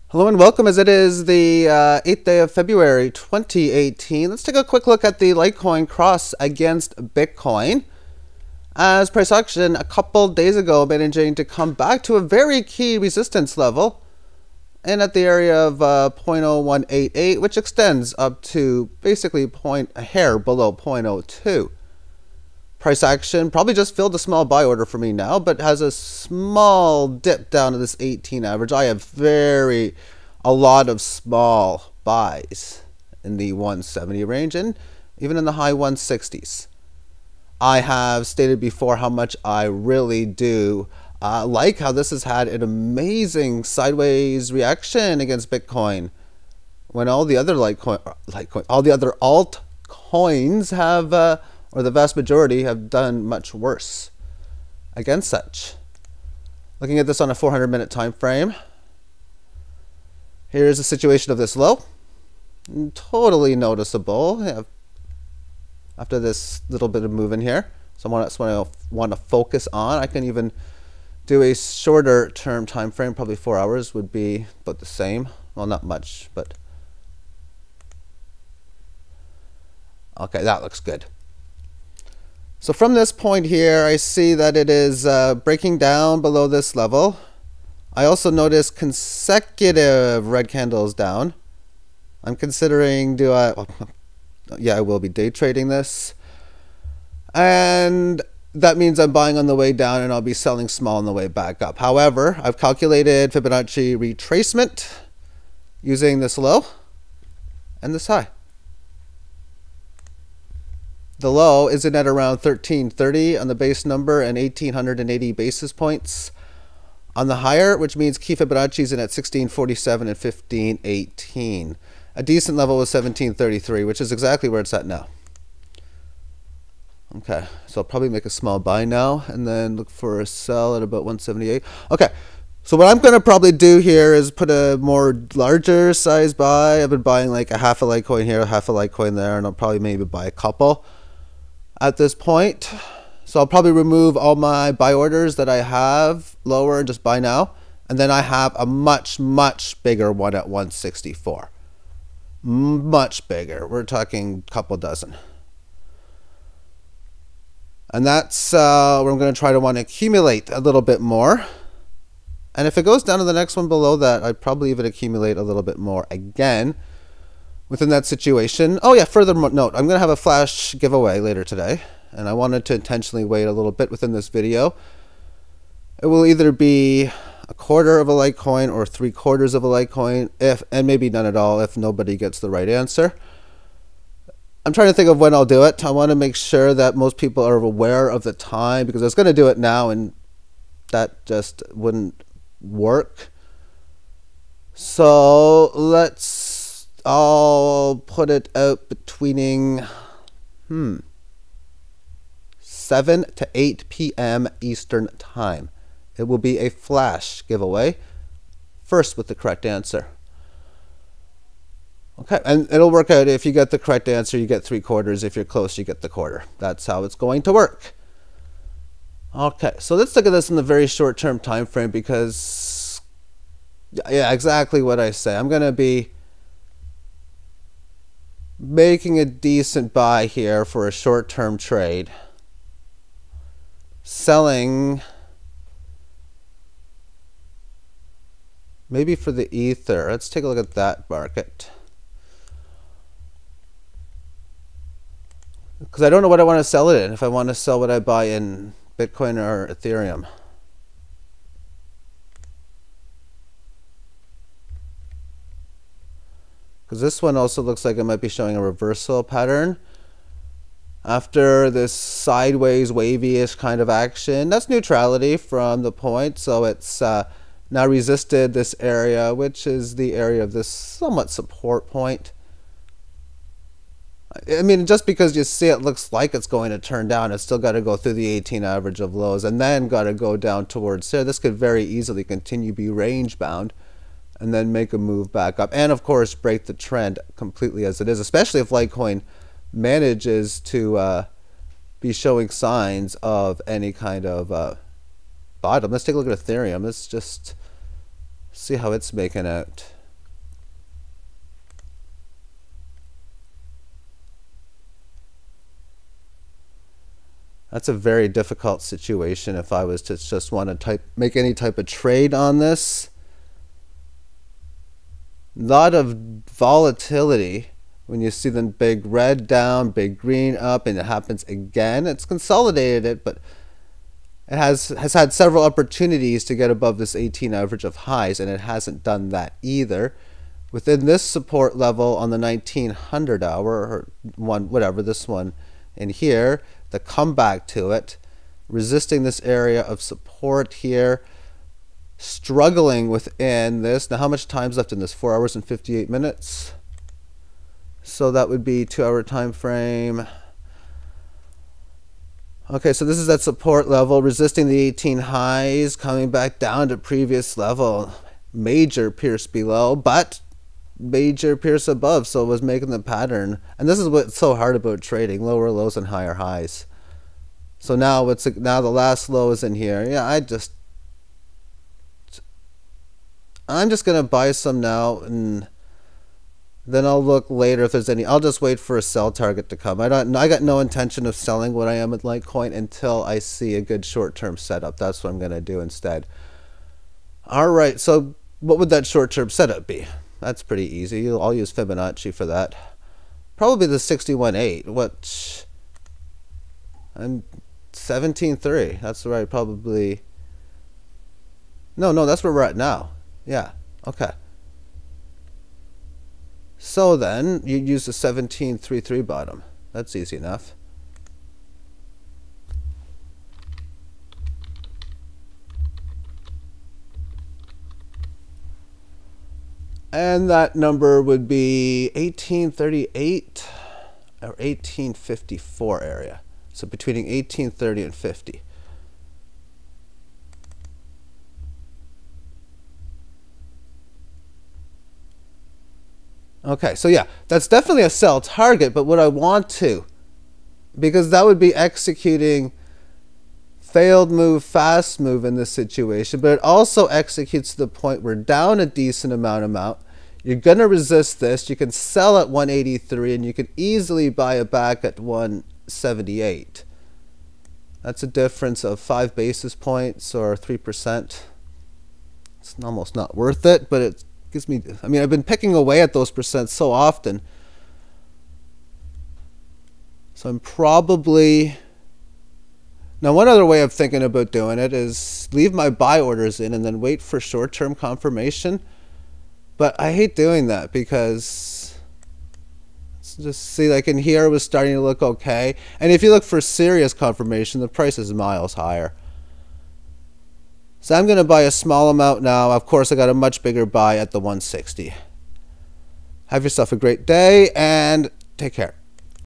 Hello and welcome, as it is the 8th day of February 2018. Let's take a quick look at the Litecoin cross against Bitcoin. As price action a couple days ago managing to come back to a very key resistance level and at the area of 0.0188, which extends up to basically a hair below 0.02. Price action probably just filled a small buy order for me now, but has a small dip down to this 18 average. I have a lot of small buys in the 170 range and even in the high 160s. I have stated before how much I really do like how this has had an amazing sideways reaction against Bitcoin when all the other all the other altcoins have or the vast majority have done much worse against such. Looking at this on a 400-minute time frame, here's a situation of this low. Totally noticeable after this little bit of movement here. So that's what I want to focus on. I can even do a shorter term time frame, probably 4 hours would be about the same. Well, not much, but okay, that looks good. So from this point here, I see that it is breaking down below this level. I also notice consecutive red candles down. I'm considering, I will be day trading this. And that means I'm buying on the way down and I'll be selling small on the way back up. However, I've calculated Fibonacci retracement using this low and this high. The low is in at around 1330 on the base number and 1880 basis points on the higher, which means key Fibonacci is in at 1647 and 1518. A decent level was 1733, which is exactly where it's at now. Okay, so I'll probably make a small buy now and then look for a sell at about 178. Okay, so what I'm going to probably do here is put a more larger size buy. I've been buying like a half a Litecoin here, a half a Litecoin there, and I'll probably maybe buy a couple at this point. So I'll probably remove all my buy orders that I have lower and just buy now. And then I have a much bigger one at 164. Much bigger. We're talking a couple dozen. And that's where I'm going to want to accumulate a little bit more. And if it goes down to the next one below that, I'd probably even accumulate a little bit more again within that situation. Oh yeah, further note, I'm going to have a flash giveaway later today, and I wanted to intentionally wait a little bit within this video. It will either be a quarter of a Litecoin or 3/4 of a Litecoin, and maybe none at all if nobody gets the right answer. I'm trying to think of when I'll do it. I want to make sure that most people are aware of the time, because I was going to do it now and that just wouldn't work. So I'll put it out between 7 to 8 p.m. Eastern time. It will be a flash giveaway, first with the correct answer. Okay, and it'll work out. If you get the correct answer, you get 3/4. If you're close, you get the quarter. That's how it's going to work. Okay, so let's look at this in the very short term time frame, because yeah, exactly what I say. I'm going to be making a decent buy here for a short term trade, selling maybe for the ether. Let's take a look at that market, because I don't know what I want to sell it in. If I want to sell what I buy in Bitcoin or Ethereum. Because this one also looks like it might be showing a reversal pattern after this sideways wavy-ish kind of action. That's neutrality from the point, so it's now resisted this area, which is the area of this somewhat support point. I mean, just because you see it looks like it's going to turn down, it's still got to go through the 18 average of lows and then got to go down towards there. This could very easily continue to be range bound and then make a move back up, and of course break the trend completely as it is, especially if Litecoin manages to be showing signs of any kind of bottom. Let's take a look at Ethereum. Let's just see how it's making out. That's a very difficult situation if I was to just want to make any type of trade on this. Lot of volatility when you see the big red down, big green up, and it happens again. It's consolidated it, but it has had several opportunities to get above this 18 average of highs, and it hasn't done that either. Within this support level on the 1900 hour, or one, whatever, this one in here, the comeback to it, resisting this area of support here, struggling within this. Now, how much time's left in this? 4 hours and 58 minutes. So that would be 2-hour time frame. Okay, so this is that support level, resisting the 18 highs, coming back down to previous level. Major pierce below, but major pierce above, so it was making the pattern. And this is what's so hard about trading: lower lows and higher highs. So now now the last low is in here. Yeah, I'm just gonna buy some now, and then I'll look later if there's any. I'll just wait for a sell target to come. I got no intention of selling what I am with Litecoin until I see a good short-term setup. That's what I'm gonna do instead. All right, so what would that short-term setup be? That's pretty easy. I'll use Fibonacci for that. Probably the 61.8. What? I'm 17.3. That's where I probably. No, that's where we're at now. Yeah. Okay. So then you use the 17.33 bottom. That's easy enough. And that number would be 1838 or 1854 area. So between 1830 and 50. Okay, so yeah, that's definitely a sell target, but what I want to, because that would be executing failed move, fast move in this situation, but it also executes to the point where down a decent amount. You're going to resist this. You can sell at 183, and you can easily buy it back at 178. That's a difference of 5 basis points or 3%. It's almost not worth it, but it gives me, I mean, I've been picking away at those percents so often. So I'm probably, now one other way of thinking about doing it is leave my buy orders in and then wait for short-term confirmation. But I hate doing that because, let's just see, like in here it was starting to look okay. And if you look for serious confirmation, the price is miles higher. So I'm going to buy a small amount now. Of course, I got a much bigger buy at the 160. Have yourself a great day and take care.